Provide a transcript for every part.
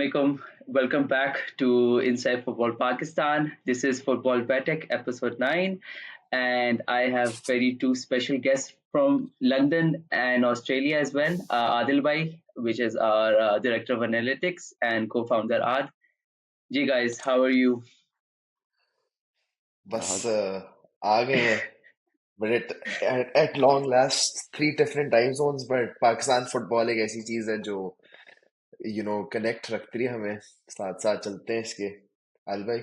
Assalamualaikum. Welcome back to Inside Football Pakistan. This is Football Baithak, episode 9, and I have very two special guests from London and Australia as well. Adil Bhai, which is our director of analytics and co-founder Ad. Ji guys, how are you? बस हाँ आ गए हैं but at long last three different time zones but Pakistan football एक ऐसी चीज है जो connect रखती है हमें साथ साथ चलते हैं इसके आल भाई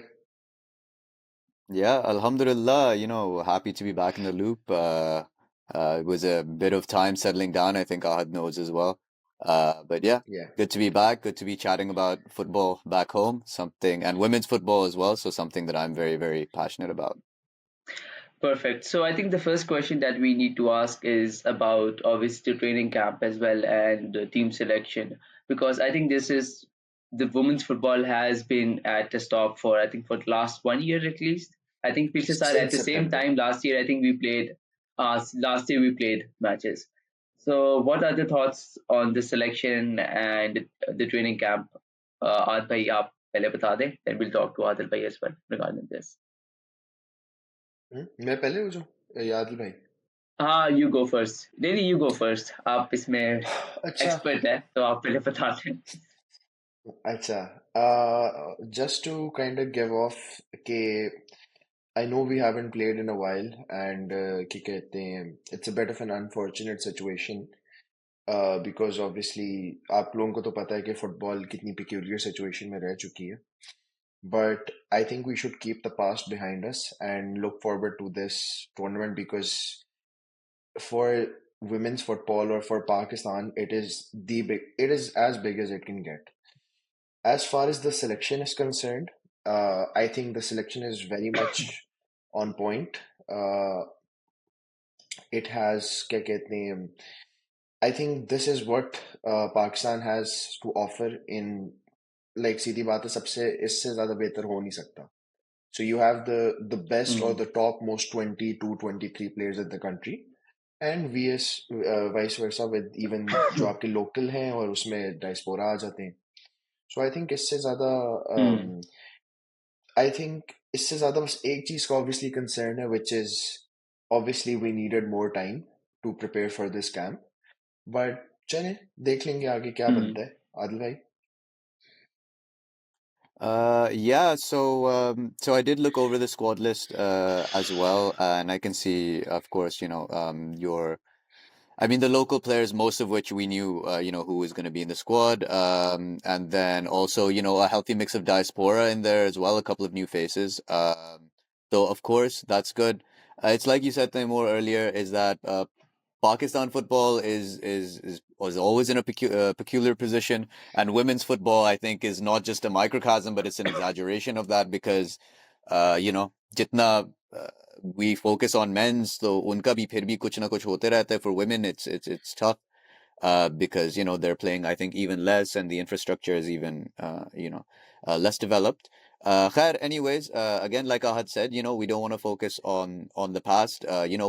yeah, Alhamdulillah, happy to be back in the loop. It was a bit of time settling down, I think Ahad knows as well. But yeah, yeah good to be back, good to be chatting about football back home, and women's football as well, so something that I'm very, very passionate about. Perfect. So I think the first question that we need to ask is about obviously the training camp as well and the team selection because I think this is the women's football has been at the stop for I think for the last 1 year at least. I think Pichli sir at since the same September. time last year I think we played last year we played matches. So what are the thoughts on the selection and the training camp? Aad bhai aap pehle bata dein, then we'll talk to Adil bhai as well regarding this. मैं पहले हो जाऊं या आदिल भाई हाँ you go first daily you go first आप इसमें अच्छा एक्सपर्ट है तो आप पहले बता दें अच्छा just to kind of give off के I know we haven't played in a while and क्या कहते हैं it's a bit of an unfortunate situation because obviously आप लोगों को तो पता है कि फुटबॉल कितनी peculiar situation में रह चुकी है but I think we should keep the past behind us and look forward to this tournament because for women's football or for Pakistan it is as big as it can get. As far as the selection is concerned, I think the selection is very much on point. It has क्या कहते हैं I think this is what Pakistan has to offer in like सीधी बात है सबसे इससे ज़्यादा बेहतर हो नहीं सकता. So you have the best or the top most 22, 23 players in the country and vice versa with even जो आपके local हैं और उसमें diaspora आ जाते हैं. So I think इससे ज़्यादा I think इससे ज़्यादा बस एक चीज़ का obviously concern है which is obviously we needed more time to prepare for this camp. But चले देख लेंगे आगे क्या बनता है आदिल भाई Yeah, so I did look over the squad list as well, and I can see, of course, I mean, the local players, most of which we knew, who was going to be in the squad. And then also, a healthy mix of diaspora in there as well, a couple of new faces. So of course, that's good. It's like you said, Teymoor, earlier, is that Pakistan football was always in a peculiar position, and women's football, I think, is not just a microcosm, but it's an exaggeration of that because, jitna we focus on men's, so unka bhi phir bhi kuch na kuch hote rehta hai. For women, it's tough because they're playing, I think, even less, and the infrastructure is even less developed. Khair, anyways, again, like Ahad said, we don't want to focus on the past.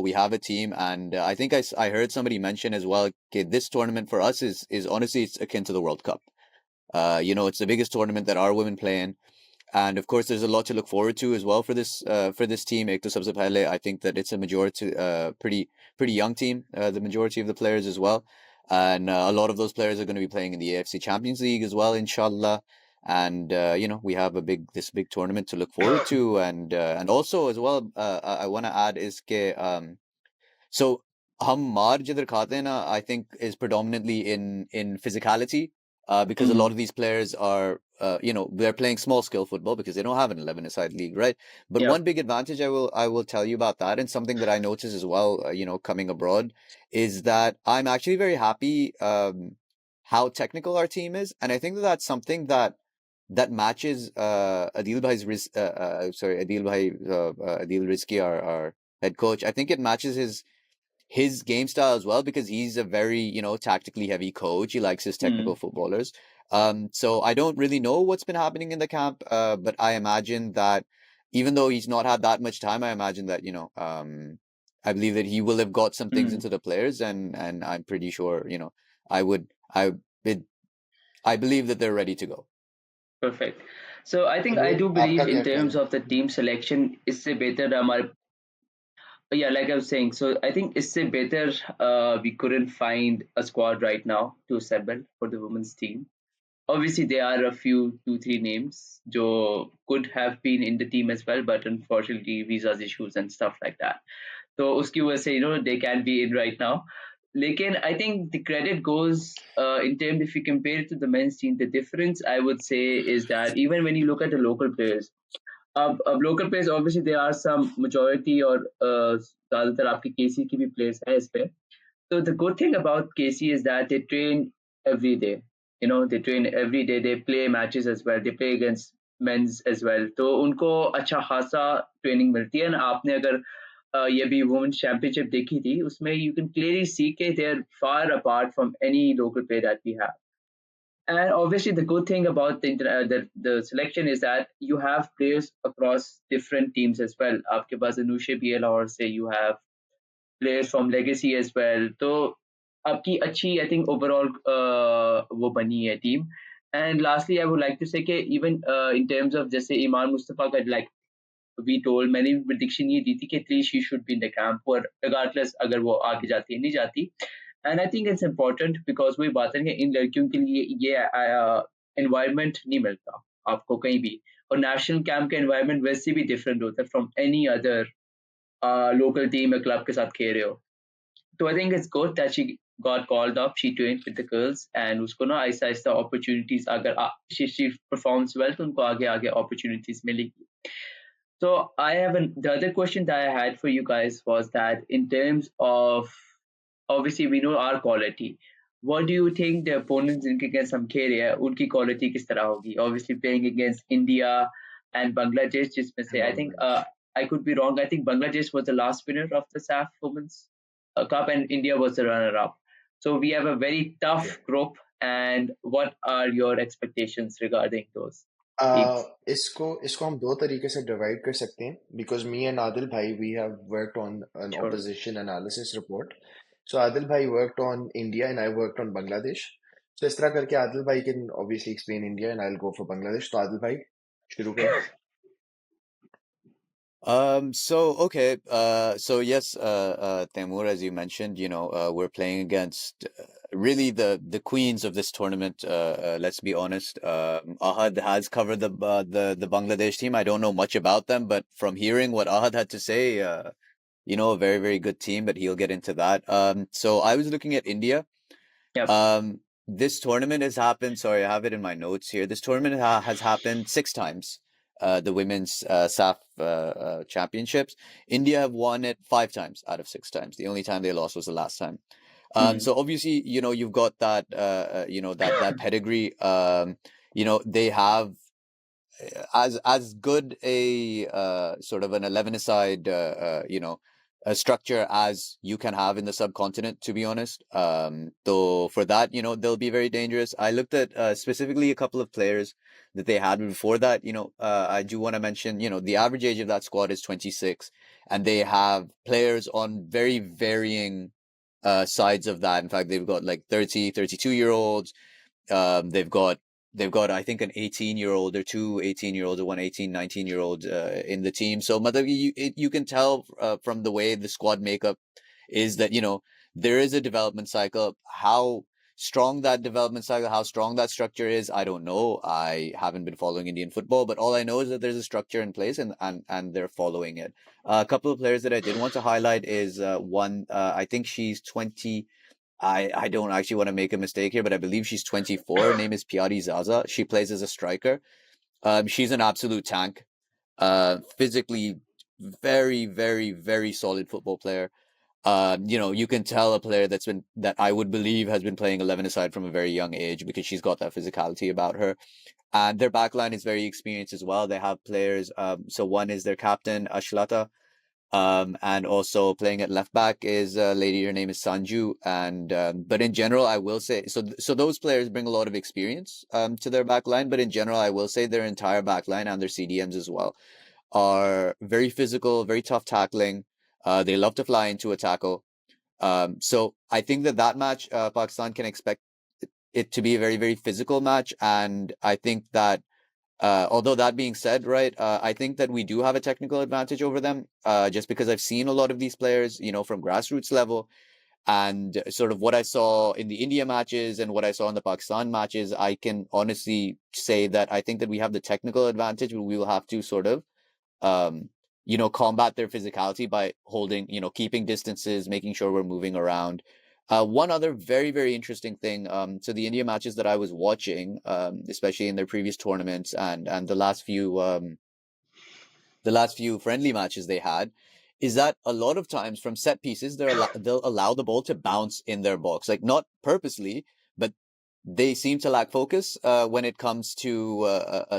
We have a team, and I think I heard somebody mention as well, okay, this tournament for us is honestly it's akin to the World Cup. It's the biggest tournament that our women play in. And of course, there's a lot to look forward to as well for this team. Ek to sabse pehle, I think that it's a majority, pretty young team. The majority of the players as well, and a lot of those players are going to be playing in the AFC Champions League as well, inshallah. And we have this big tournament to look forward to, and also as well, I want to add is ke so hum maar jidhar khate hain na, I think is predominantly in physicality. Because a lot of these players are, they're playing small scale football because they don't have an 11-a-side league, right? But yeah one big advantage I will tell you about that, and something that I notice as well, coming abroad, is that I'm actually very happy how technical our team is, and I think that that's something that matches Adil Rizki, our head coach. I think it matches his game style as well because he's a very tactically heavy coach. He likes his technical footballers. So I don't really know what's been happening in the camp, but I imagine that even though he's not had that much time, I imagine that I believe that he will have got some things into the players, and I'm pretty sure I would I it, I believe that they're ready to go. Perfect. So I think I Taimur do आपका believe in क्या ख्याल terms है? of the team selection, इससे better हमारे, yeah, like I was saying, so I think इससे better we couldn't find a squad right now to assemble for the women's team. Obviously, there are a few, two, three names who could have been in the team as well, but unfortunately, visas issues and stuff like that. So, uski wajah se, they can't be in right now. Lekin, I think the credit goes in terms, if you compare it to the men's team, the difference I would say is that even when you look at the local players, local players, obviously there are some majority or ज़्यादातर आपके केसी की भी players हैं इस पे. So the good thing about KC is that they train every day. They train every day. They play matches as well. They play against men's as well. तो उनको अच्छा खासा ट्रेनिंग मिलती है. ना आपने अगर ये भी वुमेन्स चैंपियनशिप देखी थी, उसमें you can clearly see that they are far apart from any local player that we have. And obviously, the good thing about the selection is that you have players across different teams as well. आपके पास अनुषे भी है लाहौर से, you have players from legacy as well. तो आपकी अच्छी I think overall वो बनी है team. And lastly, I would like to say कि even in terms of जैसे ईमान मुस्तफा का, like we told, मैंने भी prediction ये दी थी कि at least she should be in the camp, और regardless अगर वो आगे जाती है नहीं जाती. And I think it's important because वही बात है कि इन लड़कियों के लिए ये environment नहीं मिलता आपको कहीं भी. और नेशनल कैंप का environment वैसे भी different होता है from any other local team या club के साथ खेल रहे हो. So I think it's good that she got called up. She trained with the girls, and उसको ना ऐसा ऐसा opportunities, अगर she performs well तो उनको आगे आगे opportunities मिलेगी. So the other question that I had for you guys was that in terms of, obviously we know our quality. What do you think the opponents जिनके against हम खेल रहे हैं उनकी quality किस तरह होगी? Obviously playing against India and Bangladesh, जिसमें से I think Bangladesh. I could be wrong. I think Bangladesh was the last winner of the SAFF Women's Cup and India was the runner-up. So we have a very Yeah. tough group. And what are your expectations regarding those Uh, teams? इसको इसको हम दो तरीके से divide कर सकते हैं because me and Adil भाई we have worked on an Sure. opposition analysis report. So Adil भाई worked on India and I worked on Bangladesh. So इस तरह करके Adil भाई can obviously explain India and I'll go for Bangladesh. तो Adil भाई शुरू करें. So yes, Teymoor, as you mentioned, we're playing against really the queens of this tournament. Let's be honest. Ahad has covered the Bangladesh team. I don't know much about them, but from hearing what Ahad had to say, a very, very good team, but he'll get into that. So I was looking at India. Yep. This tournament has happened. Sorry, I have it in my notes here. This tournament has happened 6 times. The women's SAF championships. India have won it 5 times out of 6 times. The only time they lost was the last time. Mhm. So obviously, you've got that, that pedigree. They have as good a sort of an 11-a-side a structure as you can have in the subcontinent, to be honest. So for that, they'll be very dangerous. I looked at specifically a couple of players that they had before that. I do want to mention, the average age of that squad is 26, and they have players on very varying sides of that. In fact, they've got like 30, 32-year-olds. They've got I think an 18-year-old or two 18-year-olds or one 18, 19-year-old in the team. So you can tell from the way the squad makeup is that there is a development cycle. How strong that development cycle, how strong that structure is, I don't know. I haven't been following Indian football, but all I know is that there's a structure in place, and they're following it. A couple of players that I did want to highlight is one. I think she's 20. I don't actually want to make a mistake here, but I believe she's 24. Her name is Piari Zaza. She plays as a striker. She's an absolute tank. Physically, very, very, very solid football player. You can tell a player that I would believe has been playing 11-a-side from a very young age, because she's got that physicality about her. And their backline is very experienced as well. They have players. So one is their captain, Ashlata. And also playing at left back is a lady. Her name is Sanju. And but in general, I will say so. Those players bring a lot of experience to their back line. But in general, I will say their entire back line and their CDMs as well are very physical, very tough tackling. They love to fly into a tackle. So I think that match, Pakistan can expect it to be a very, very physical match. And I think that Although that being said, right, I think that we do have a technical advantage over them, just because I've seen a lot of these players, from grassroots level, and sort of what I saw in the India matches and what I saw in the Pakistan matches. I can honestly say that I think that we have the technical advantage, but we will have to sort of um, combat their physicality by holding, keeping distances, making sure we're moving around. One other very, very interesting thing, so the India matches that I was watching, especially in their previous tournaments and the last few friendly matches they had, is that a lot of times from set pieces they'll allow the ball to bounce in their box, like not purposely, but they seem to lack focus when it comes to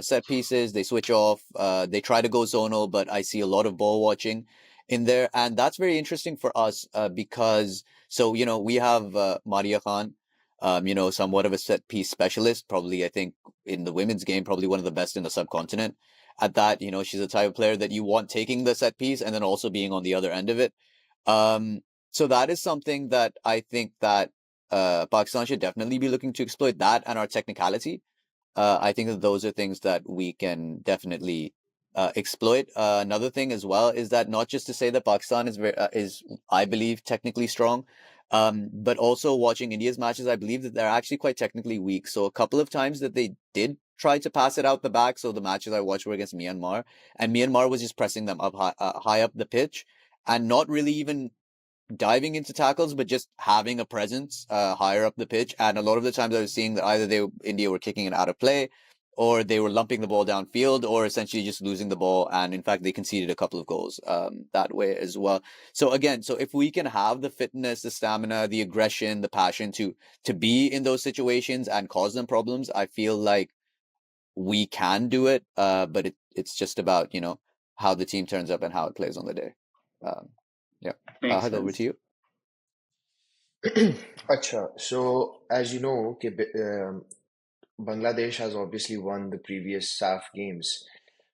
set pieces. They switch off. They try to go zonal, but I see a lot of ball watching in there, and that's very interesting for us because we have Maria Khan, somewhat of a set piece specialist. Probably, I think in the women's game, probably one of the best in the subcontinent at that. She's the type of player that you want taking the set piece and then also being on the other end of it. Um, so that is something that I think that Pakistan should definitely be looking to exploit, that and our technicality. I think that those are things that we can definitely exploit. Another thing as well is that not just to say that Pakistan is I believe technically strong, but also watching India's matches, I believe that they're actually quite technically weak. So a couple of times that they did try to pass it out the back. So the matches I watched were against Myanmar, and Myanmar was just pressing them up high up the pitch and not really even diving into tackles, but just having a presence higher up the pitch. And a lot of the times I was seeing that either India were kicking it out of play, or they were lumping the ball downfield, or essentially just losing the ball. And in fact, they conceded a couple of goals that way as well. So again, if we can have the fitness, the stamina, the aggression, the passion to be in those situations and cause them problems, I feel like we can do it. But it's just about how the team turns up and how it plays on the day. Um, yeah. Makes Head over sense. to you. Acha, so as you know, Bangladesh has obviously won the previous SAFF games.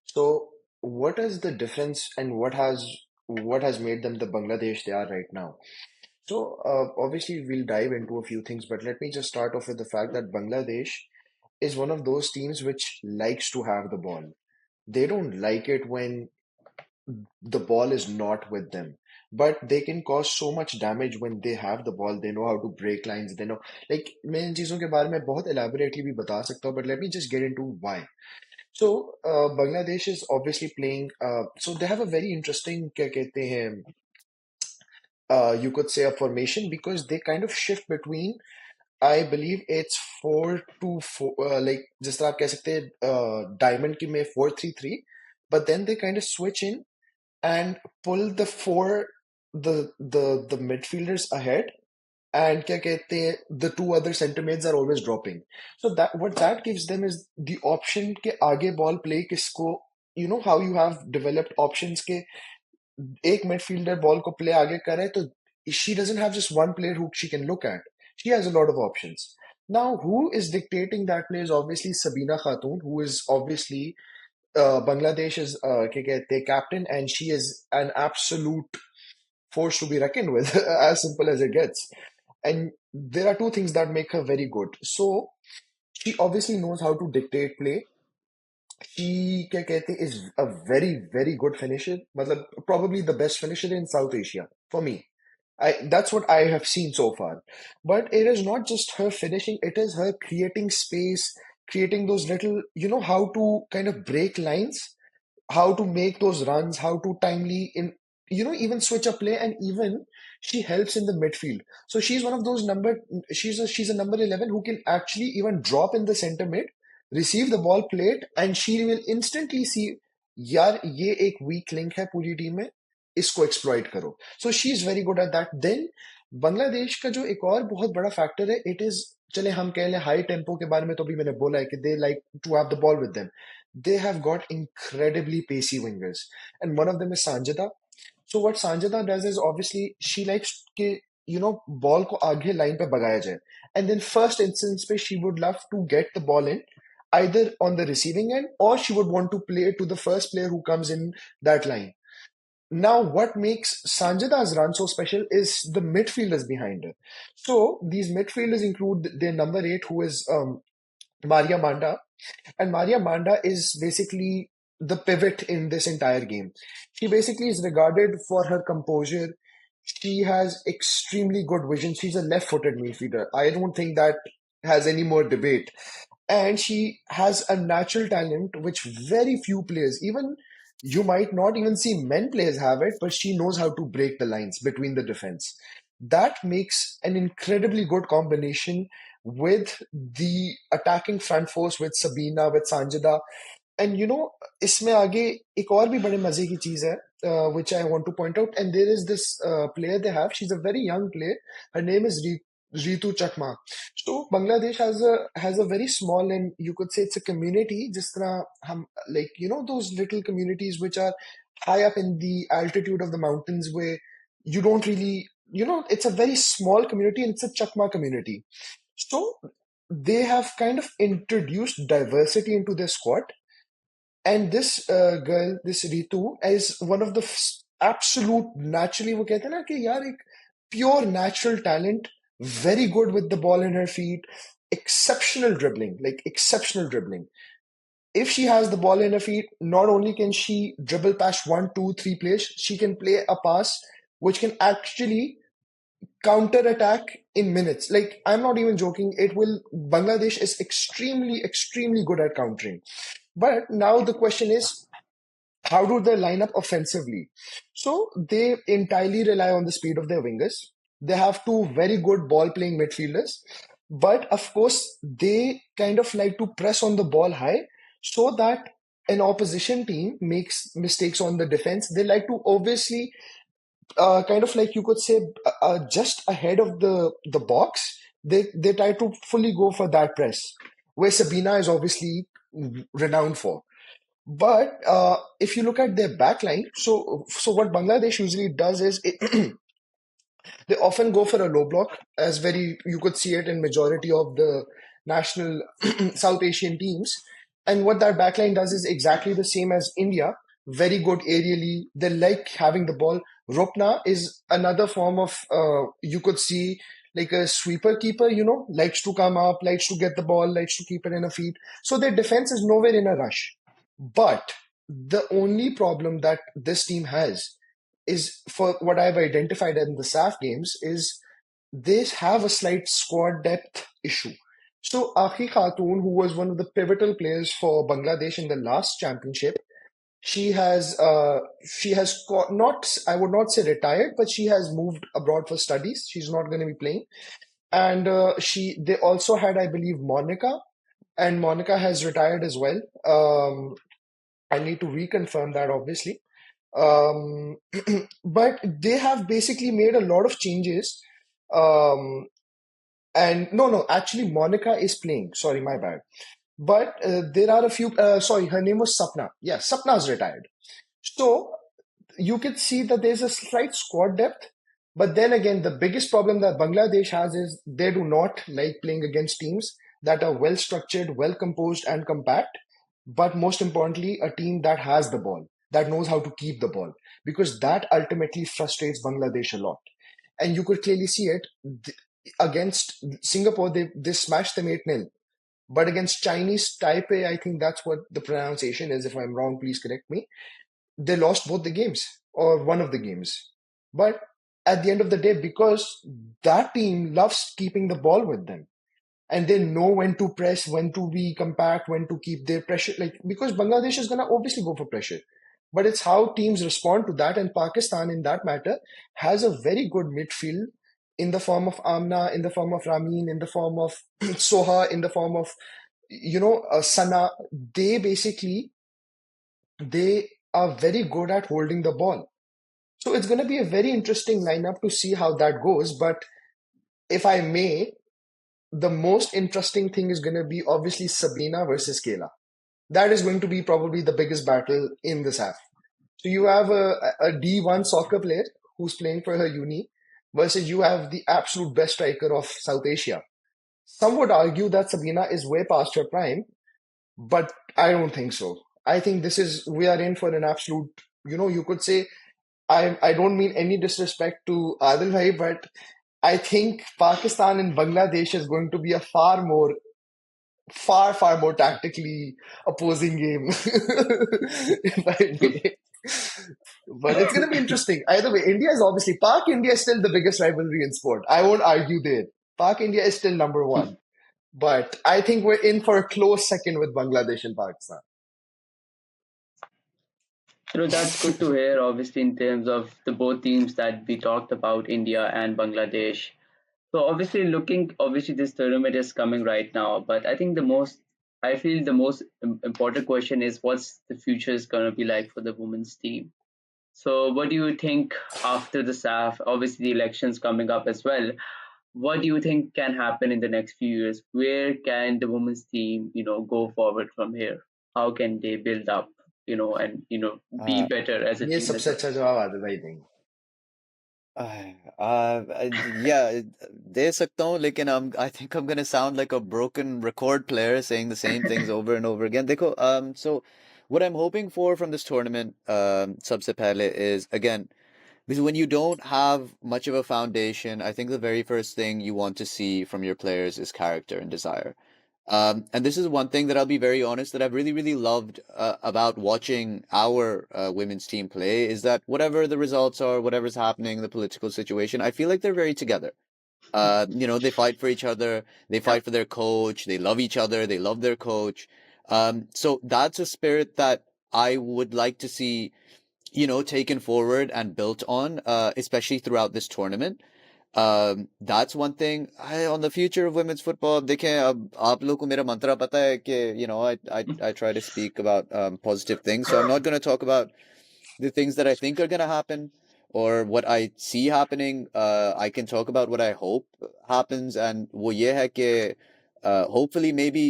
So what is the difference and what has made them the Bangladesh they are right now? So obviously we'll dive into a few things, but let me just start off with the fact that Bangladesh is one of those teams which likes to have the ball. They don't like it when the ball is not with them. But they can cause so much damage when they have the ball. They know how to break lines. They know, like, मैं इन चीज़ों के बारे में बहुत elaborately भी बता सकता हूँ, but let me just get into why. So, Bangladesh is obviously playing. So they have a very interesting, क्या कहते हैं, you could say a formation because they kind of shift between. I believe it's 4-2-4, like जिस तरह आप कह सकते हैं diamond की में 4-3-3, but then they kind of switch in and pull the midfielders ahead, and क्या कहते हैं, the two other center mids are always dropping. So that what that gives them is the option के आगे ball play किसको, you know how you have developed options के एक midfielder ball को play आगे करे तो she doesn't have just one player who she can look at. She has a lot of options. Now, who is dictating that play is obviously Sabina Khatun, who is obviously Bangladesh's क्या कहते हैं, captain, and she is an absolute force to be reckoned with, as simple as it gets. And there are two things that make her very good. So she obviously knows how to dictate play. She क्या कहते हैं, is a very very good finisher. मतलब probably the best finisher in South Asia for me. That's what I have seen so far. But it is not just her finishing, it is her creating space, creating those little, how to kind of break lines, how to make those runs, how to timely even switch a play, and even she helps in the midfield. So she's one of those she's a number 11 who can actually even drop in the center mid, receive the ball, play it, and she will instantly see, यार ये एक weak link है पूरी team में, इसको exploit करो. So she is very good at that. Then Bangladesh का जो एक और बहुत बड़ा फैक्टर है, इट इज, चले हम कह लें हाई टेम्पो के बारे में, तो अभी मैंने बोला है कि they like to have the ball with them. They have got incredibly pacey wingers, and one of them is Sanjita. So what Sanjita does is obviously she likes कि ball को आगे line पे भगाया जाए, and then first instance पे she would love to get the ball in either on the receiving end, or she would want to play it to the first player who comes in that line. Now, what makes Sanjita's run so special is the midfielders behind her. So these midfielders include their number 8, who is Maria Manda. And Maria Manda is basically the pivot in this entire game. She basically is regarded for her composure. She has extremely good vision. She's a left-footed midfielder. I don't think that has any more debate. And she has a natural talent which very few players, even you might not even see men players have it, but she knows how to break the lines between the defense. That makes an incredibly good combination with the attacking front force with Sabina, with Sanjada. And इसमें आगे एक और भी बड़े मजे की चीज है, which I want to point out. And there is this player they have. She's a very young player. Her name is Ritu Chakma. So Bangladesh has a very small, and you could say it's a community. जिस तरह हम like those little communities which are high up in the altitude of the mountains where you don't really it's a very small community and it's a Chakma community. So they have kind of introduced diversity into their squad, and this girl, this Ritu, is one of the absolute naturally वो कहते हैं ना कि यार एक pure natural talent, very good with the ball in her feet, exceptional dribbling. If she has the ball in her feet, not only can she dribble past one, two, three players, she can play a pass which can actually counter attack in minutes. Like, I'm not even joking. Bangladesh is extremely good at countering. But now the question is, how do they line up offensively? So they entirely rely on the speed of their wingers. They have two very good ball playing midfielders. But of course, they kind of like to press on the ball high so that an opposition team makes mistakes on the defense. They like to obviously kind of like you could say just ahead of the box. They try to fully go for that press, where Sabina is obviously renowned for. But if you look at their backline, so what Bangladesh usually does is they often go for a low block, as very you could see it in majority of the national South Asian teams. And what that backline does is exactly the same as India. Very good aerially. They like having the ball. Ropna is another form of you could see like a sweeper keeper, likes to come up, likes to get the ball, likes to keep it in a feet. So their defense is nowhere in a rush. But the only problem that this team has is, for what I've identified in the SAFF games, is they have a slight squad depth issue. So Akhi Khatoon, who was one of the pivotal players for Bangladesh in the last championship, not, I would not say retired, but she has moved abroad for studies. She's not going to be playing. And they also had, I believe, Monica, and Monica has retired as well. I need to reconfirm that, obviously. Um, but they have basically made a lot of changes. Um, and no, actually, Monica is playing. Sorry, my bad. But there are a few. Sorry, her name was Sapna. Yeah, Sapna's retired. So you can see that there's a slight squad depth. But then again, the biggest problem that Bangladesh has is they do not like playing against teams that are well structured, well composed, and compact. But most importantly, a team that has the ball, that knows how to keep the ball, because that ultimately frustrates Bangladesh a lot. And you could clearly see it against Singapore. They smashed them 8-0. But against Chinese Taipei, I think that's what the pronunciation is. If I'm wrong, please correct me. They lost both the games or one of the games. But at the end of the day, because that team loves keeping the ball with them, and they know when to press, when to be compact, when to keep their pressure. Like, because Bangladesh is gonna obviously go for pressure, but it's how teams respond to that. And Pakistan, in that matter, has a very good midfield in the form of Amna, in the form of Ramin, in the form of Soha, in the form of Sana. They are very good at holding the ball. So it's going to be a very interesting lineup to see how that goes. But if I may, the most interesting thing is going to be obviously Sabina versus Kayla. That is going to be probably the biggest battle in this half. So you have a D1 soccer player who's playing for her uni versus you have the absolute best striker of South Asia. Some would argue that Sabina is way past her prime, but I don't think so. I think we are in for an absolute, you could say, I don't mean any disrespect to Adil Bhai, but I think Pakistan and Bangladesh is going to be a far more far more tactically opposing game, if I may. But it's going to be interesting. Either way, India is obviously, Park India is still the biggest rivalry in sport. I won't argue there. Park India is still number one. But I think we're in for a close second with Bangladesh and Pakistan. That's good to hear, obviously, in terms of the both teams that we talked about, India and Bangladesh. So obviously this tournament is coming right now, but I feel the most important question is what's the future is going to be like for the women's team. So what do you think after the SAFF? Obviously the elections coming up as well. What do you think can happen in the next few years? Where can the women's team, go forward from here? How can they build up, and be Uh, better as a ये team as सबसे well? अच्छा जवाब आदिल भाई देंगे. yeah, दे सकता हूँ, लेकिन I think I'm gonna sound like a broken record player saying the same things over and over again. देखो, so what I'm hoping for from this tournament, सबसे पहले is again, because when you don't have much of a foundation, I think the very first thing you want to see from your players is character and desire. And this is one thing that I'll be very honest that I've really, really loved about watching our women's team play is that whatever the results are, whatever's happening, the political situation, I feel like they're very together. They fight for each other, they Yeah. fight for their coach, they love each other, they love their coach. So that's a spirit that I would like to see, taken forward and built on, especially throughout this tournament. That's one thing. On the future of women's football, देखें अब आप लोग को मेरा मंत्र पता है कि I try to speak about positive things. So I'm not going to talk about the things that I think are going to happen or what I see happening. I can talk about what I hope happens, and वो ये है कि hopefully maybe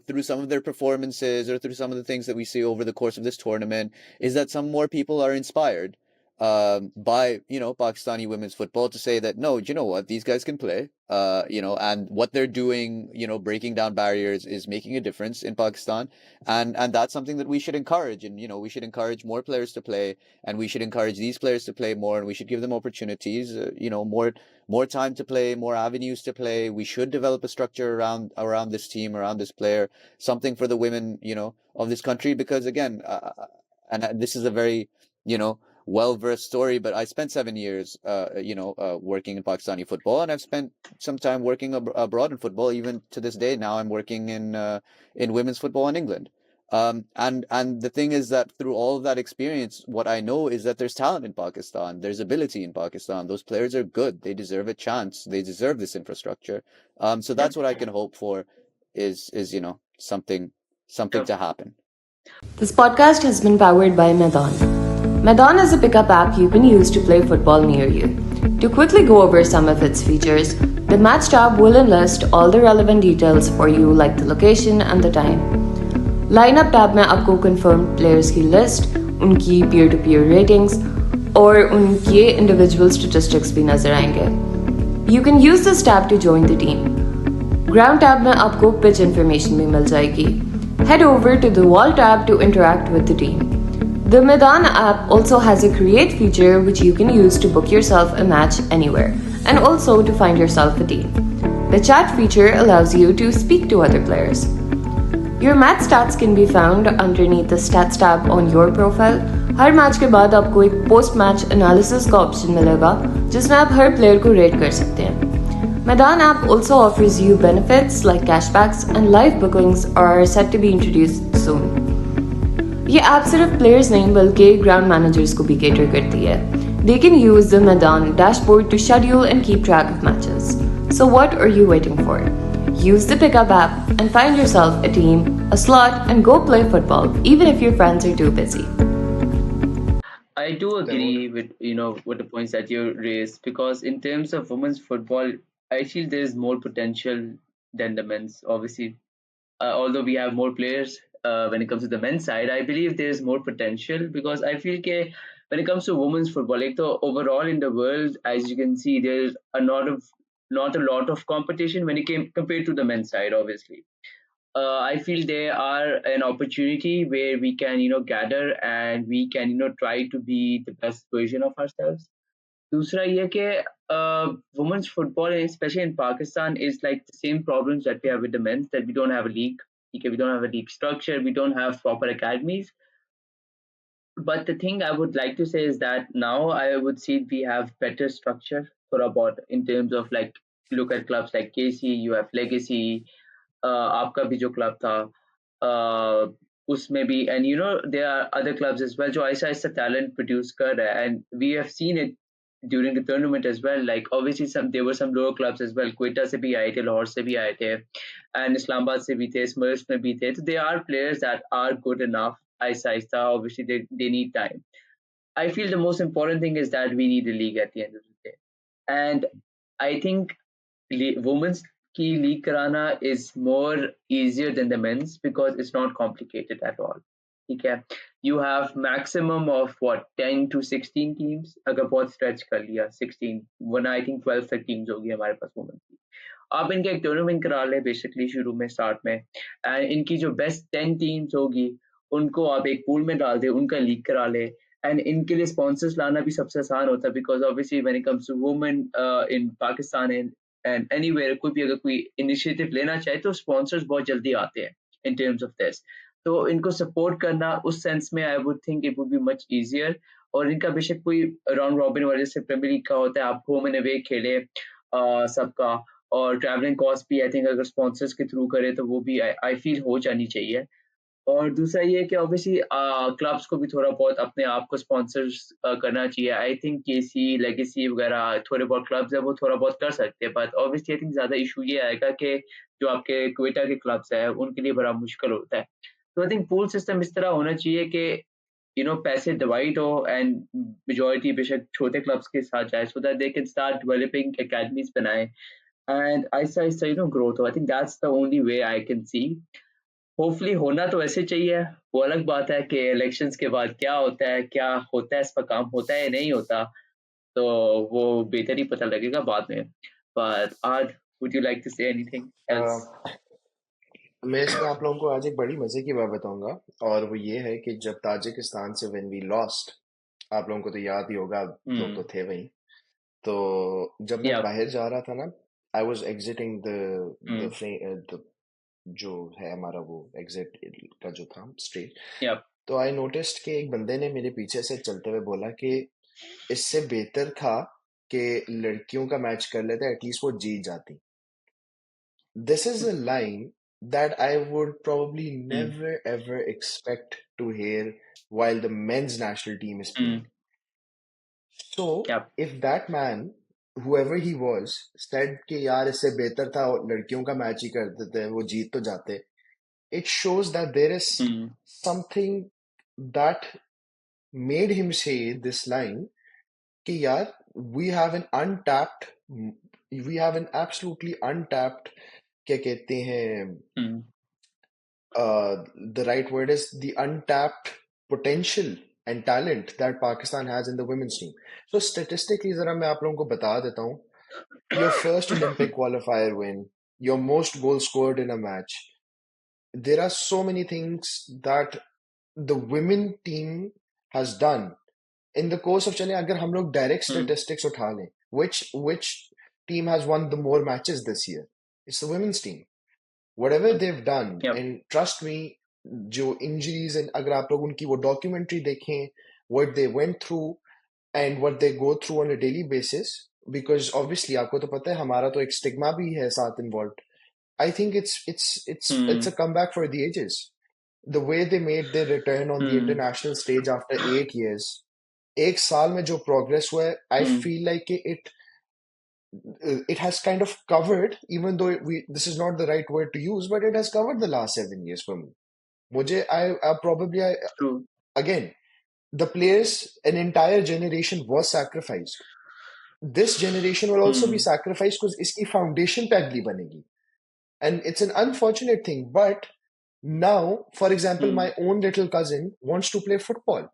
through some of their performances or through some of the things that we see over the course of this tournament is that some more people are inspired by Pakistani women's football to say that no, you know what, these guys can play, and what they're doing, breaking down barriers is making a difference in Pakistan, and that's something that we should encourage, and we should encourage more players to play, and we should encourage these players to play more, and we should give them opportunities, more time to play, more avenues to play. We should develop a structure around this team, around this player, something for the women, of this country, because again, and this is a very, you know, well-versed story, but I spent 7 years, working in Pakistani football, and I've spent some time working abroad in football. Even to this day, now I'm working in women's football in England. And the thing is that through all of that experience, what I know is that there's talent in Pakistan, there's ability in Pakistan. Those players are good. They deserve a chance. They deserve this infrastructure. So Yep. that's what I can hope for, is something Yep. to happen. This podcast has been powered by Maidan. Maidan is a pickup app you can use to play football near you. To quickly go over some of its features, the Match tab will enlist all the relevant details for you, like the location and the time. Lineup tab में आपको confirmed players की list, उनकी peer-to-peer ratings और उनके individual statistics भी नजर आएंगे. You can use this tab to join the team. Ground tab में आपको pitch information भी मिल जाएगी. Head over to the Wall tab to interact with the team. The Maidan app also has a create feature which you can use to book yourself a match anywhere and also to find yourself a team. The chat feature allows you to speak to other players. Your match stats can be found underneath the stats tab on your profile. Her match के बाद आपको एक post match analysis का option मिलेगा जिसमें आप हर player को rate कर सकते हैं. Maidan app also offers you benefits like cashbacks, and live bookings are set to be introduced soon. ये ऐप सिर्फ प्लेयर्स नहीं बल्कि ग्राउंड मैनेजर्स को भी cater करती है. They can use the Maidan dashboard to schedule and keep track of matches. So what are you waiting for? Use the pickup app and find yourself a team, a slot, and go play football, even if your friends are too busy. I do Teymoor. agree with the points that you raised because in terms of women's football, I feel there's more potential than the men's. Obviously, although we have more players when it comes to the men's side, I believe there's more potential because I feel that when it comes to women's football, like the overall in the world, as you can see, there's not a lot of competition when it came compared to the men's side, obviously. I feel they are an opportunity where we can, gather and we can, try to be the best version of ourselves. दूसरा ये कि women's football, and especially in Pakistan, is like the same problems that we have with the men's, that we don't have a league. Okay, we don't have a league structure. We don't have proper academies. But the thing I would like to say is that now I would see we have better structure for about in terms of like look at clubs like KC, you have Legacy, आपका भी जो club था उसमें भी and you know there are other clubs as well जो ऐसा ऐसा talent produce कर रहा है and we have seen it during the tournament as well like obviously some there were some lower clubs as well Quetta से भी आए थे लाहौर से भी आए थे and इस्लामाबाद से भी थे स्मर्स में भी थे so there are players that are good enough ऐसा ऐसा obviously they need time I feel the most important thing is that we need a league at the end of the day and I think women's की league कराना is more easier than the men's because it's not complicated at all. ठीक है you have maximum of what 10 to 16 teams अगर बहुत stretch कर लिया 16 वरना I think 12 तक teams होगी हमारे पास women की आप इनका एक टूर्नामेंट करा ले बेसिकली शुरू में स्टार्ट में एंड इनकी जो बेस्ट 10 टीम्स होगी उनको आप एक पूल में डाल दे उनका लीग करा ले एंड इनके लिए स्पॉन्सर्स लाना भी सबसे आसान होता है because obviously when it comes to women in Pakistan and anywhere कोई भी अगर कोई इनिशिएटिव लेना चाहे तो स्पॉन्सर्स बहुत जल्दी आते हैं इन टर्म्स ऑफ दिस तो इनको सपोर्ट करना उस सेंस में I would think it would be much easier और इनका बेशक कोई राउंड रॉबिन वजह से प्रीमियर लीग का होता है आप होम एंड अवे खेले सबका और ट्रैवलिंग कॉस्ट भी आई थिंक अगर स्पॉन्सर्स के थ्रू करे तो वो भी आई फील हो जानी चाहिए और दूसरा ये कि ऑब्वियसली क्लब्स को भी थोड़ा बहुत अपने आप को स्पॉन्सर्स करना चाहिए आई थिंक केसी लेगेसी वगैरह थोड़े बहुत क्लब्स है वो थोड़ा बहुत कर सकते हैं बट ऑब्वियसली आई थिंक ज्यादा इशू ये आएगा कि जो आपके क्वेटा के क्लब्स है उनके लिए बड़ा मुश्किल होता है तो आई थिंक पूल सिस्टम इस तरह होना चाहिए कि यू नो पैसे डिवाइड हो एंड मेजोरिटी बेशक छोटे क्लब्स के साथ जाए so that they can start developing academies बनाए and Aahista Aahista you know growth हो I think that's the only way I can see hopefully होना तो ऐसे चाहिए वो अलग बात है कि इलेक्शंस के बाद क्या होता है इस पर काम होता है या नहीं होता तो वो बेहतर ही पता लगेगा बाद में बट आज would you like to say anything else मैं इसमें आप लोगों को आज एक बड़ी मजे की बात बताऊंगा और वो ये है कि जब ताजिकिस्तान से व्हेन वी लॉस्ट आप लोगों को तो याद ही होगा आप लोग तो थे वहीं तो जब मैं या बाहर जा रहा था ना आई वाज एग्जिटिंग द जो है हमारा वो एग्जिट का जो था स्ट्रेट या तो आई नोटिस्ड कि एक बंदे ने मेरे पीछे से चलते हुए बोला कि इससे बेहतर था कि लड़कियों का मैच कर लेते एटलीस्ट वो जीत जाती this is a line that I would probably never ever expect to hear while the men's national team is playing. So, या if that man, whoever he was, said कि यार इससे बेहतर था और लड़कियों का मैच ही कर देते वो जीत तो जाते, it shows that there is something that made him say this line कि यार we have an absolutely untapped क्या कहते हैं the right word is the untapped potential and talent that Pakistan has in the women's team. So statistically जरा मैं आप लोगों को बता देता हूँ your first Olympic qualifier win, your most goals scored in a match. There are so many things that the women team has done in the course of चले अगर हम लोग direct statistics उठा लें which team has won the more matches this year? It's the women's team. Whatever they've done, and trust me, जो injuries and अगर आप लोग उनकी वो documentary देखें, what they went through and what they go through on a daily basis, because obviously आपको तो पता है हमारा तो एक stigma भी है साथ involved. I think it's a comeback for the ages. The way they made their return on the international stage after 8 years, एक साल में जो progress हुआ है, I feel like it has kind of covered, even though this is not the right word to use, but it has covered the last 7 years for me. True. Again, the players, an entire generation was sacrificed. This generation will also be sacrificed because iski foundation pe agli banegi. And it's an unfortunate thing, but now, for example, my own little cousin wants to play football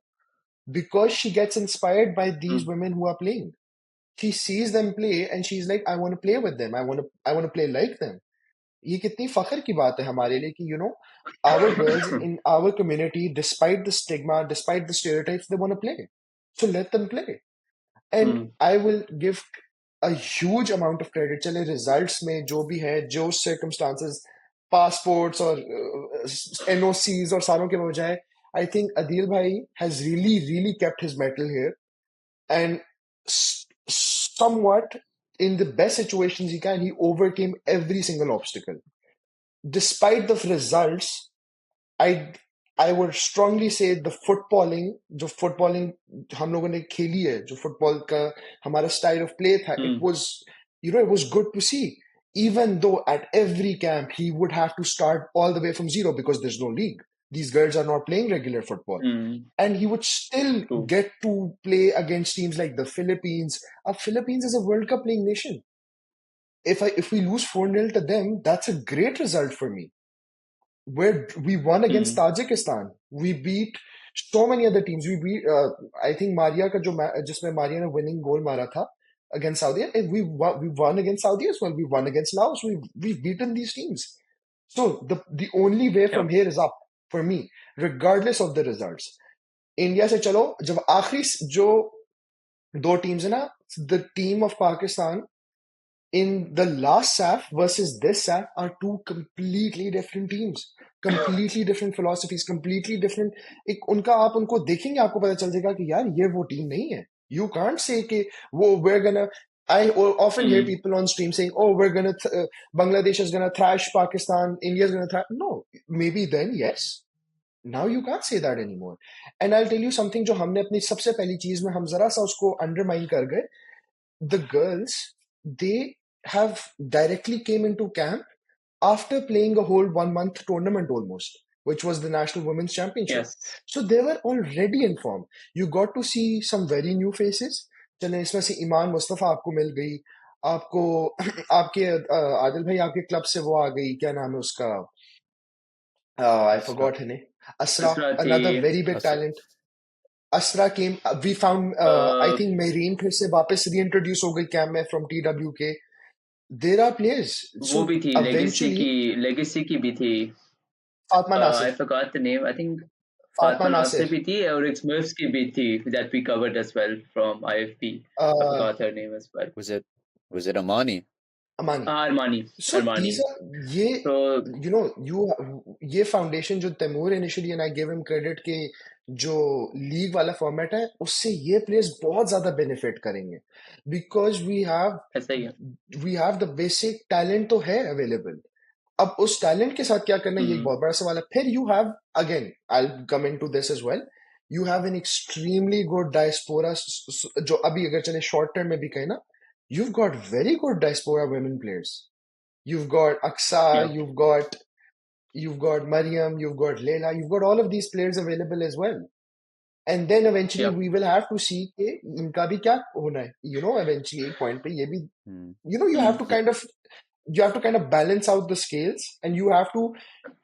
because she gets inspired by these women who are playing. She sees them play and she's like, I want to play with them. I want to play like them. ये कितनी फख्र की बात है हमारे लिए कि our girls in our community, despite the stigma, despite the stereotypes, they want to play. So let them play. And I will give a huge amount of credit. चले results में जो भी है, जो circumstances passports or NOCs or सारों के बजाय, I think Adil bhai has really kept his mettle here, and somewhat in the best situations he can, he overcame every single obstacle. Despite the results, I I would strongly say the footballing, जो footballing हम लोगों ने खेली है, जो football का हमारा style of play था, it was, it was good to see. Even though at every camp he would have to start all the way from zero because there's no league. These girls are not playing regular football. And he would still get to play against teams like the Philippines. Philippines is a World Cup playing nation. If we lose 4-0 to them, that's a great result for me. Where we won against Tajikistan, we beat so many other teams. We beat, I think Maria का जिसमें Maria ने winning goal मारा था against Saudi, and we won against Saudi as well. We won against Laos. We've beaten these teams. So the only way from here is up for me, regardless of the results. India से चलो, जब आखिरी जो दो teams है ना, the team of Pakistan in the last SAFF versus this SAFF are two completely different teams, completely different philosophies, completely different. एक उनका आप उनको देखेंगे आपको पता चल जाएगा कि यार ये वो टीम नहीं है. You can't say कि वो we're gonna. I often hear people on stream saying, "Oh, we're gonna Bangladesh is gonna thrash Pakistan, India's gonna thrash." No, maybe then yes. Now you can't say that anymore. And I'll tell you something जो हमने अपनी सबसे पहली चीज में हम जरा सा उसको undermine कर गए. The girls, they have directly came into camp after playing a whole 1 month tournament almost, which was the National Women's Championship. Yes. So they were already in form. You got to see some very new faces. चले इसमें से ईमान मुस्तफा आपको मिल गई, आपको आपके आदिल भाई आपके club से वो आ गई, क्या नाम है उसका, I forgot her name. Asra, Asra another थी. very big Asra. talent. Asra came. We found. I think Marine फिर से वापस reintroduce हो गई camp में from TWK. There are players. वो So भी थी, legacy की भी थी. Fatma I Nasir, forgot the name. I think Fatma Fatma Nasir Nasir, भी थी और एक Smurfs की भी थी that we covered as well from IFP. I forgot her name as well. Was it Amani? Amani. Armani. So these are So ये foundation जो Teymoor initially, and I give him credit कि जो league वाला format है उससे ये players बहुत ज़्यादा benefit करेंगे because ऐसा ही है. we have the basic talent तो है available. अब उस talent के साथ क्या करना है ये एक बहुत बड़ा सवाल है. फिर you have, again, I'll come into this as well, you have an extremely good diaspora जो अभी अगर चले short term में भी कहें ना, you've got very good diaspora women players. You've got Aksa, Yeah. you've got Mariam, you've got Leila, you've got all of these players available as well. And then eventually Yeah. we will have to see कि इनका भी क्या होना है. Eventually एक point पे ये भी, you have to kind of balance out the scales, and you have to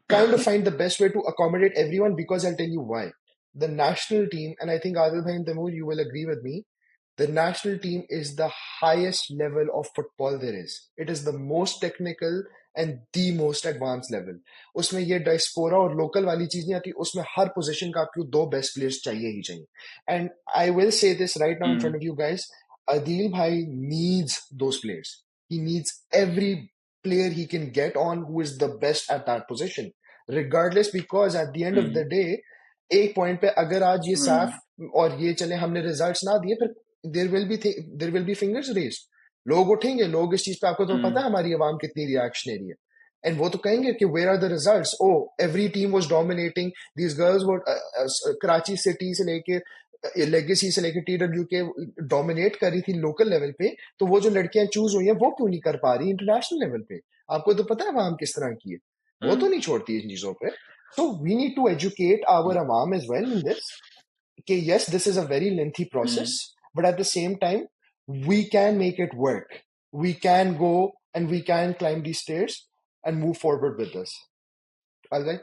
kind of find the best way to accommodate everyone, because I'll tell you why. The national team, and I think Adil bhai and Teymoor, you will agree with me, the national team is the highest level of football there is. It is the most technical and the most advanced level. उसमें ये diaspora और local वाली चीज नहीं आती. उसमें हर position का आपको दो best players चाहिए ही चाहिए. And I will say this right now in front of you guys, Adil bhai needs those players. He needs every player he can get on who is the best at that position, regardless, because at the end of the day, एक point पे अगर आज ये SAFF और ये चले हमने results ना दिए, फिर there will be fingers raised. लोग उठेंगे, लोग इस चीज पे, आपको तो पता है हमारी आवाम कितनी reactionary है, and वो तो कहेंगे कि where are the results? Oh, every team was dominating. These girls were Karachi city से लेके लेगेसी से लेके TW के डोमिनेट कर रही थी लोकल लेवल पे, तो वो जो लड़कियां चूज हुई हैं वो क्यों नहीं कर पा रही इंटरनेशनल लेवल पे? आपको तो पता है आवाम किस तरह की है, वो तो नहीं छोड़ती इन चीजों पे. So we need to educate our awam as well in this. Okay, yes, this is a very lengthy process, but at the same time, we can make it work. We can go and we can climb these stairs and move forward with this. Alright?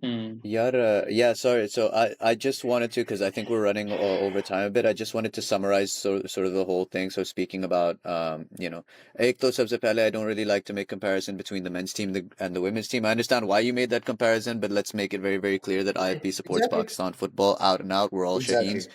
Yeah, sorry. So I just wanted to, because I think we're running over time a bit. I just wanted to summarize sort of the whole thing. So speaking about, ek to sabse pehle, I don't really like to make comparison between the men's team and the women's team. I understand why you made that comparison, but let's make it very, very clear that IFB supports Exactly. Pakistan football out and out. We're all Exactly.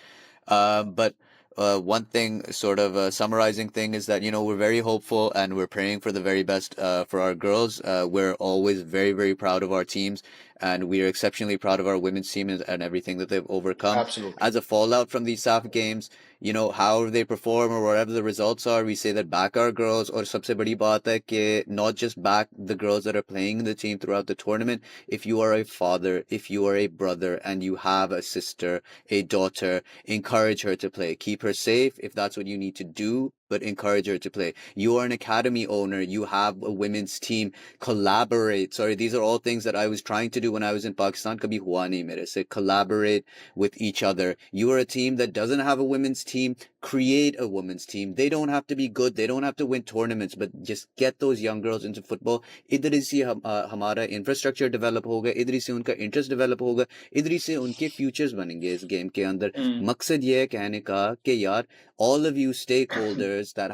Shaheens. But one thing, sort of a summarizing thing, is that, we're very hopeful and we're praying for the very best for our girls. We're always very, very proud of our teams, and we are exceptionally proud of our women's team and everything that they've overcome. Absolutely. As a fallout from these SAFF games, however they perform or whatever the results are, we say that back our girls. Or सबसे बड़ी बात है कि not just back the girls that are playing in the team throughout the tournament. If you are a father, if you are a brother, and you have a sister, a daughter, encourage her to play. Keep her safe if that's what you need to do, but encourage her to play. You are an academy owner. You have a women's team. Collaborate. Sorry, these are all things that I was trying to do when I was in Pakistan. Kabhi hua nahi mere se. Collaborate with each other. You are a team that doesn't have a women's team. Create a women's team. They don't have to be good. They don't have to win tournaments, but just get those young girls into football. इधर से हमारा infrastructure develop होगा, इधर से उनका interest develop होगा, इधर से उनके फ्यूचर्स बनेंगे इस गेम के अंदर. मकसद ये है कहने का कि यार, all of you stakeholders that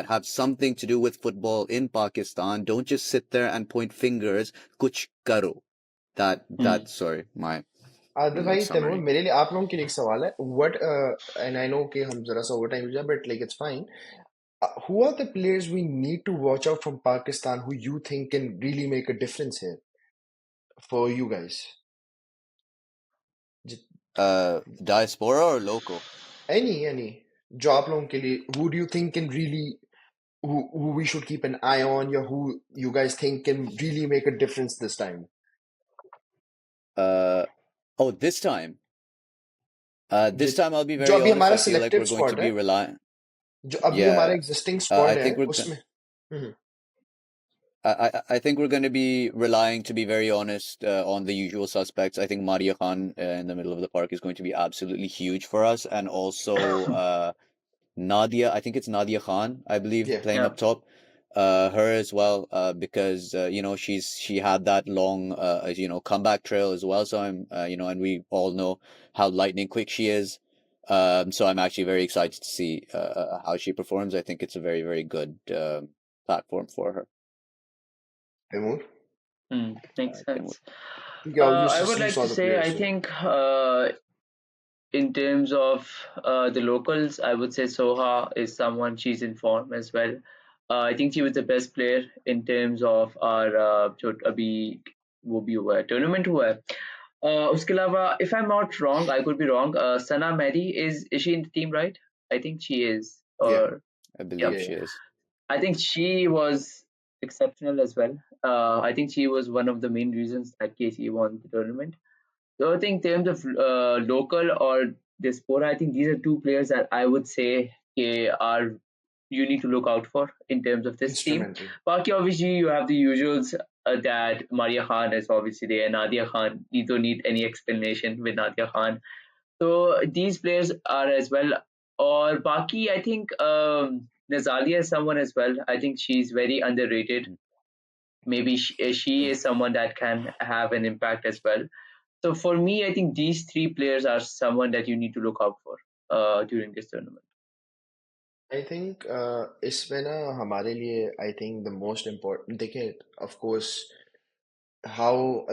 have something to do with football in Pakistan, don't just sit there and point fingers. कुछ करो. That's sorry, my Adil little भाई, तैमूर, summary. मेरे लिए आप लोगों के लिए एक सवाल है. व्हाट एंड आई नो कि हम जरा सा ओवर टाइम हो जाए, but like it's fine. Who are the players we need to watch out from Pakistan who you think can really make a difference here for you guys? Diaspora or local? Any. जो आप लोगों के लिए, who do you think can really, who we should keep an eye on, or who you guys think can really make a difference this time? This time. This जो time I'll be जो very अभी honest. हमारा I feel like selective we're going to squad है, be relying. जो अभी हमारा Yeah, existing I squad है think we're. उसमें. हम्म, I think we're going to be relying, to be very honest, on the usual suspects. I think Maria Khan in the middle of the park is going to be absolutely huge for us, and also Nadia. I think it's Nadia Khan, I believe, yeah. playing Yeah. up top. Her as well, because she had that long comeback trail as well. So and we all know how lightning quick she is. So I'm actually very excited to see how she performs. I think it's a very, very good platform for her. Teymoor? Makes Teymoor. sense. क्योंकि I would you like saw to the say, players, I so think in terms of the locals, I would say Soha is someone, she's in form as well. I think she was the best player in terms of our जो अभी वो भी हुआ है tournament हुआ है. उसके अलावा, if I'm not wrong, I could be wrong. Sana Mehdi, is she in the team, right? I think she is. yeah, Or I yeah, believe she is. I think she was exceptional as well. I think she was one of the main reasons that KC won the tournament. So I think in terms of local or diaspora, I think these are two players that I would say are you need to look out for in terms of this team. instrumental. Baki, obviously, you have the usuals that Maria Khan is obviously there, Nadia Khan. You don't need any explanation with Nadia Khan. So these players are as well. Or Baki, I think Nazalia is someone as well. I think she's very underrated. Maybe she is someone that can have an impact as well. So for me, I think these three players are someone that you need to look out for during this tournament. I think इसमें ना हमारे लिए I think the most important, देखिए, of course, how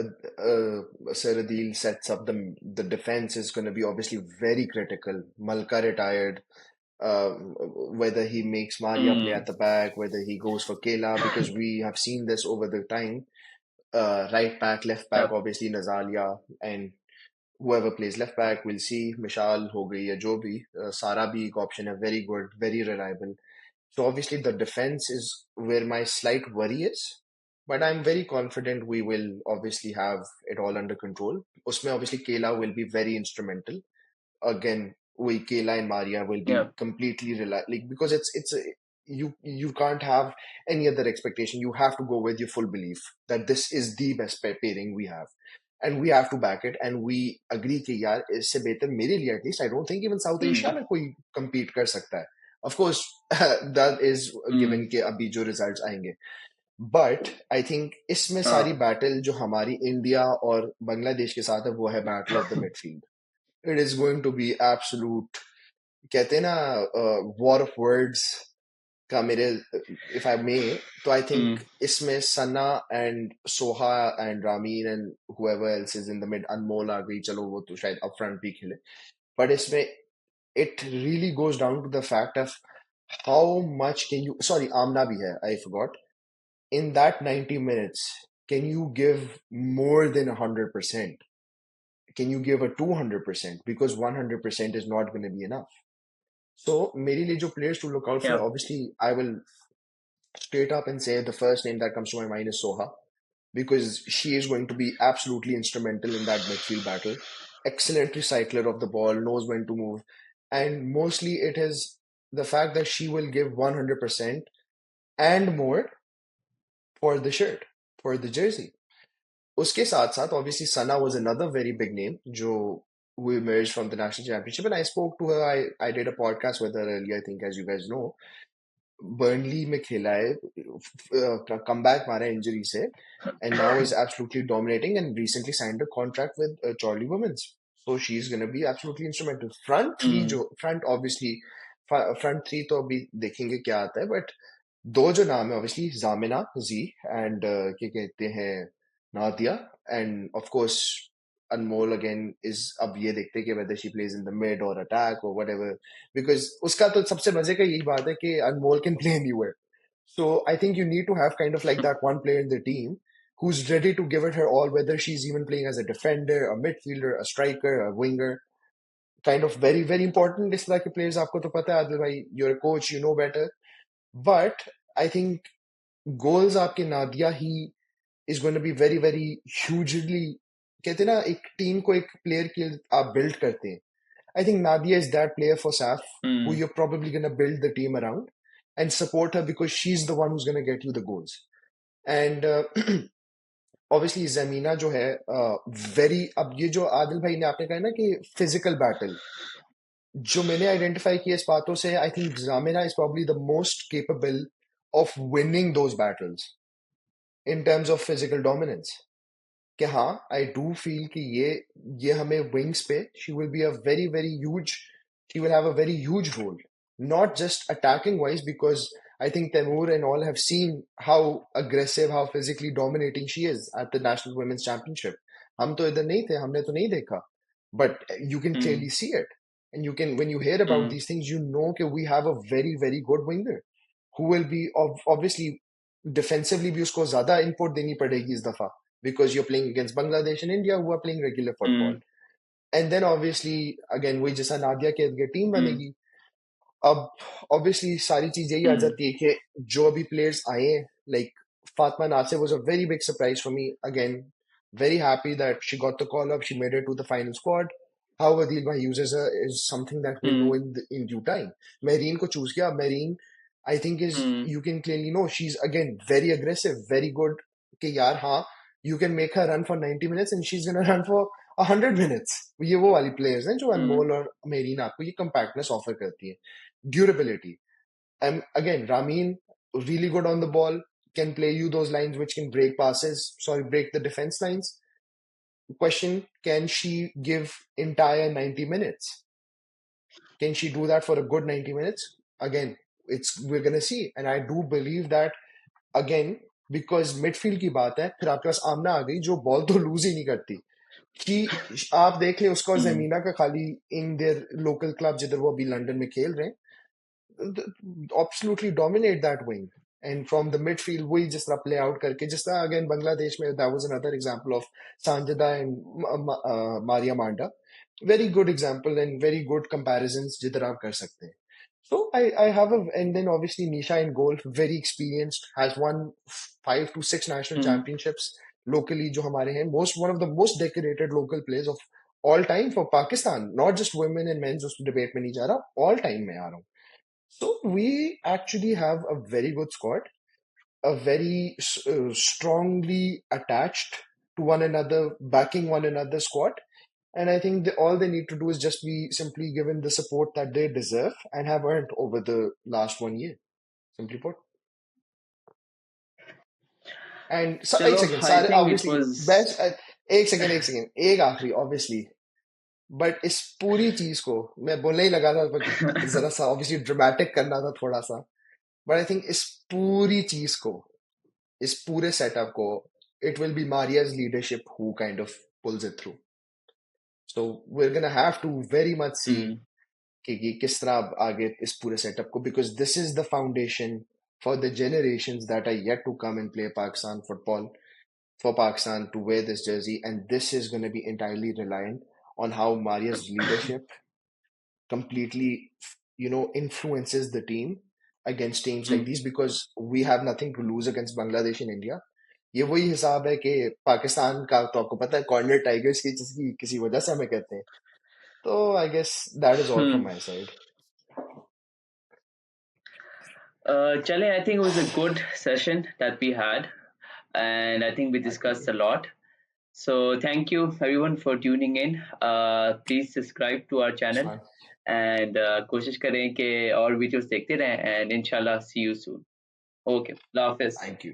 Sir Adil sets up the defense is going to be obviously very critical. Malka retired, whether he makes Maria play at the back, whether he goes for Kela, because we have seen this over the time. Right back, left back, Yep. obviously Nazalia, and whoever plays left back, we'll see. Mishal हो गई या जो भी, Sara भी एक option है, very good, very reliable. So obviously the defense is where my slight worry is, but I'm very confident we will obviously have it all under control. Usme obviously Kela will be very instrumental. Again, we Kela and Maria will be Yep. completely like, because you can't have any other expectation. You have to go with your full belief that this is the best pairing we have. And we have to back it, and we agree कि यार इससे बेहतर मेरे लिए at least I don't think even South Asia में कोई compete कर सकता है. Of course, that is given कि अभी जो results आएंगे. But I think इसमें सारी battle जो हमारी इंडिया और बांग्लादेश के साथ है वो है battle of the midfield. It is going to be absolute, कहते हैं ना, war of words का मेरे, if I may, तो I think इसमें Sana and Soha and Ramin and whoever else is in the mid, Anmol आ गई, चलो वो तो शायद up front भी खेले, but इसमें it really goes down to the fact of how much can you, sorry, Amna bhi hai, I forgot. In that 90 minutes, can you give more than 100%? Can you give a 200%? Because 100% is not going to be enough. So, मेरे लिए जो players to look out for, Yeah. obviously, I will straight up and say the first name that comes to my mind is Soha, because she is going to be absolutely instrumental in that midfield battle. Excellent recycler of the ball, knows when to move, and mostly it is the fact that she will give 100% and more for the shirt, for the jersey. Uske साथ साथ obviously Sana was another very big name जो who emerged from the national championship, and I spoke to her. I did a podcast with her earlier, I think, as you guys know. Burnley में खेला है, comeback मारा injury से, and now is absolutely dominating and recently signed a contract with Chorley Women's. So she's going to be absolutely instrumental. Front obviously, front three तो अभी देखेंगे क्या आता है, but दो जो नाम है obviously Zamina Z and क्या कहते हैं Nadia, and of course Anmol again is अब ये देखते हैं कि whether she plays in the mid or attack or whatever, because उसका तो सबसे मजे का यही बात है कि Anmol can play anywhere. So I think you need to have kind of like that one player in the team who's ready to give it her all, whether she's even playing as a defender, a midfielder, a striker, a winger. Kind of very, very important. इस तरह के players आपको तो पता है आदिल भाई, you're a coach, you know better. But I think goals आपके नादिया ही is going to be very, very hugely, कहते हैं ना एक टीम को एक प्लेयर के आप बिल्ड करते हैं. I think Nadia is that player for SAF who you're probably going to build the team around and support her because she's the one who's going to get you the goals. And obviously Zamina जो है very, अब ये जो आदिल भाई ने आपने कहा ना कि physical battle, जो मैंने आइडेंटिफाई किया इस बातों से, I think Zamina is probably the most capable of winning those battles in terms of physical dominance. कि हाँ, I do feel कि ये हमें wings पे she will be a very, very huge, she will have a very huge role, not just attacking wise, because I think Teymoor and all have seen how aggressive, how physically dominating she is at the National Women's Championship. हम तो इधर नहीं थे, हमने तो नहीं देखा, but you can clearly see it, and you can, when you hear about these things, you know that we have a very, very good winger who will be obviously defensively भी उसको ज़्यादा input देनी पड़ेगी इस दफा, because you're playing against Bangladesh and India who are playing regular football. And then obviously again वही जैसा नादिया के टीम बनेगी. अब obviously सारी चीज यही आ जाती है कि जो अभी players आए हैं, like Fatma Nasir was a very big surprise for me. Again, very happy that she got the call up, she made it to the final squad. How Adil bhai uses her is something that we know in due time. Marine को choose किया. Marine I think is, you can clearly know she's again very aggressive, very good कि यार हाँ, you can make her run for 90 minutes and she's gonna run for 100 minutes. ये वो वाली players हैं जो अनमोल और मेरीन आपको ये compactness offer करती है. Durability. And again, Ramin, really good on the ball, can play you those lines which can break passes, break the defense lines. Question, can she give entire 90 minutes? Can she do that for a good 90 minutes? Again, we're going to see. And I do believe that, again, because midfield की बात है, फिर आपके पास आमना आ गई जो ball तो loose ही नहीं करती. कि आप देख लें उसका और जमीना का खाली इन देयर लोकल क्लब जिधर वो अभी लंदन में खेल रहे हैं, absolutely dominate that wing. And from the midfield, we just play out करके जिस तरह again Bangladesh में, that was another example of Sanjada and Maria Manda. Very good example and very good comparisons जिधर आप कर सकते हैं. So I have and then obviously Nisha in goal, very experienced, has won 5 to 6 national championships locally जो हमारे हैं, one of the most decorated local players of all time for Pakistan, not just women and men's, उस debate में नहीं जा रहा, all time में आ रहा हूँ. So we actually have a very good squad, a very strongly attached to one another, backing one another squad. And I think all they need to do is just be simply given the support that they deserve and have earned over the last 1 year, simply put. And so, एक Chalo, second, I सारे think it obviously was. best. एक second, एक आखिरी obviously. But इस पूरी चीज को मैं बोलने ही लगा था, but जरा सा obviously dramatic करना था थोड़ा सा. But I think इस पूरी चीज को, इस पूरे setup को, it will be Maria's leadership who kind of pulls it through. So we're gonna have to very much see कि किस तरह अब आगे इस पूरे सेटअप को, because this is the foundation for the generations that are yet to come and play Pakistan football, for Pakistan to wear this jersey, and this is going to be entirely reliant on how Maria's leadership completely, influences the team against teams like Hmm. these, because we have nothing to lose against Bangladesh and India. ये वही हिसाब है कि पाकिस्तान का, तो आपको पता है कॉर्नर टाइगर्स की जिसकी किसी वजह से हमें कहते हैं. तो I guess that is all from Hmm. My side. Chale, I think it was a good session that we had, and I think we discussed Agree. a lot. So thank you everyone for tuning in. Please subscribe to our It's channel fun. and कोशिश करें कि और videos देखते रहें and inshallah see you soon. Okay, Allah Hafiz. Thank you.